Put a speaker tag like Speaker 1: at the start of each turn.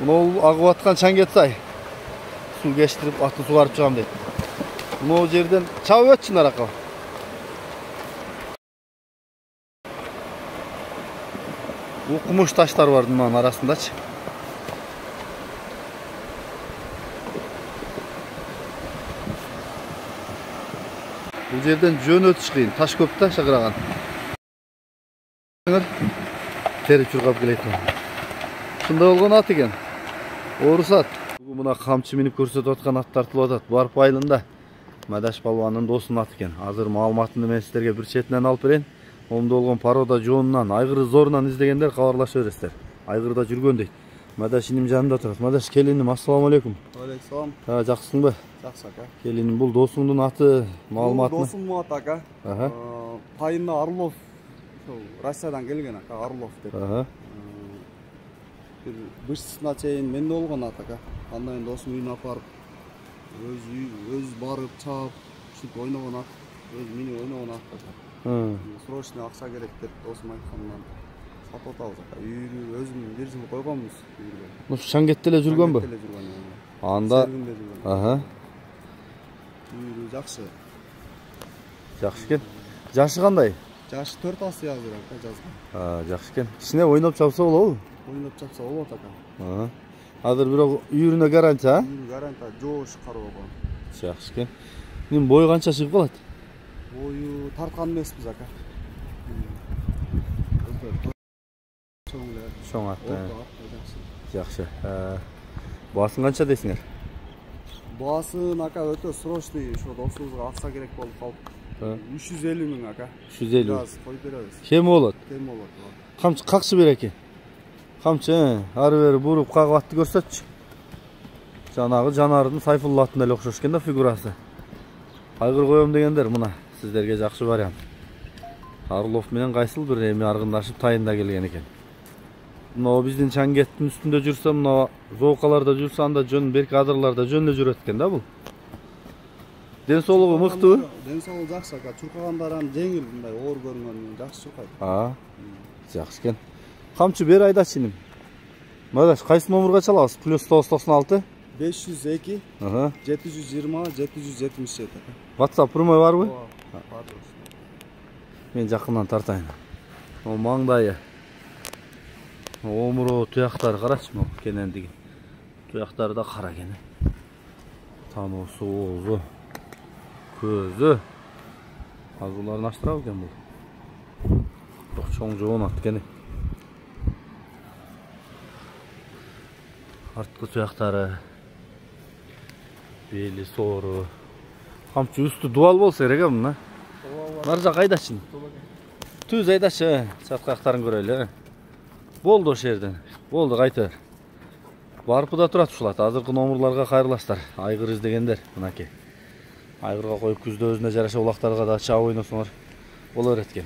Speaker 1: Мынау ағып атқан Чаңгетсай. Су кештіріп, атын суғарып шығам дейді. Мынау жерден чабып өтшін араққа. Bu kumuş taşlar vardı bunların arasında. Bu yerden jön ötüş kıyın. Taş köpte şakırağın. Teri çurgap geleydi. Şunda olgan at eken. Oğrusu at. Buna kamçı minip көрсөтүп atkan at tartılıp atat. Barp ayılında. Madaş balvanın dosunun at eken. Hazır malumatını men sizlerge bir çetinden alıp bereyim. Onda olgan paroda joğundan, aygırı zorundan izlegenler kavarlaşa öresler. Aygırda жүргөн дейт. Madaş inim janında turат. Madaş kelinim, assalamu aleykum.
Speaker 2: Алейкум.
Speaker 1: Жақсысың ба?
Speaker 2: Жақсы ака.
Speaker 1: Келиним, бұл досуңдун аты, маалыматыны?
Speaker 2: Бұл досым аты ака. Пайында Орлов. Россиядан келген ака, Орлов деп. Bir бышсына чейин менде болгон ат ака. Андан кийин досум үйүнө апарып, өз барып, чаап, ушинтип ойногон ат. Өз минип ойногон ат ака. Срочно акча керек деп досум айткандан сатып атабыз ака. Үйүрү өзүм бир жыл койгонбуз.
Speaker 1: Мушу Чаңгетте эле жүргөнбү?
Speaker 2: Чаңгетте эле жүргөн.
Speaker 1: Анда.
Speaker 2: Үйүрү жакшы.
Speaker 1: Жакшы экен. Жашы кандай?
Speaker 2: Жашы 4 асы азыр ака жазган.
Speaker 1: Жакшы экен. Кичине ойноп чапса болобу?
Speaker 2: Ойноп чапса болот ака.
Speaker 1: Азыр бирок үйүрүнө гарантия, а?
Speaker 2: Үйүрү гарантия жоош кароо болгон.
Speaker 1: Жакшы экен. Менин бою канча чыгып калат?
Speaker 2: Бою тарткан эмеспиз ака.
Speaker 1: Чоң ат. Жакшы. Баасын канча дейсиңер?
Speaker 2: Баасын ака өтө срочный, ошо досубузга акча керек болуп калып. 350 миң ака.
Speaker 1: 350.
Speaker 2: Аз коюп беребиз.
Speaker 1: Кем болот?
Speaker 2: Кем болот.
Speaker 1: Камчы какчы береки? Камчы, ары бери буруп кагып атты көрсөтчү. Жанагы жанардын Сайфулла атына эле окшош экен да фигурасы. Айгыр коем дегендер мына сиздерге жакшы вариант. Орлов менен кайсыл бир эми аргындашып тайында келген экен. Мына биздин Чаңгеттин үстүндө жүрсө, мына зоокаларда жүрсө, анда жөн берки адырларда жөн эле жүрөт экен да бул. Ден соолугу мыктыбы?
Speaker 2: Ден соолугу жакшы ака. Чуркагандар ам жеңил, мындай оор көрүнгөн жакшы чуркайт.
Speaker 1: Жакшы экен. Камчы бер айдачы иним. Мадаш, кайсы номерге чалабыз? +996
Speaker 2: 502 720 777.
Speaker 1: WhatsApp прямой барбы?
Speaker 2: Бар.
Speaker 1: Мен жакындан тартайын. О маңдайы. Омуру туяктары карачы, могу кенендиги. Туяктары да кара экен. Таноосу, оозу, көзү. Азууларын аштырабы экен бул? Бирок чоң жоон ат экен. Арткы туяктары, бели соору. Камчы үстү дуал болсо керек мына. Нар жак айдачы. Түз айдачы, чаткактарын көрөлү. Болду ошол жерден. Болду, кайта бер. Барпыда турат ушул ат. Азыркы номурларга кайрыласыздар. Айгыр издегендер мынакей. Айгырга коюп күздө өзүнө жараша улактарга да чаап ойносоңор боло берет экен.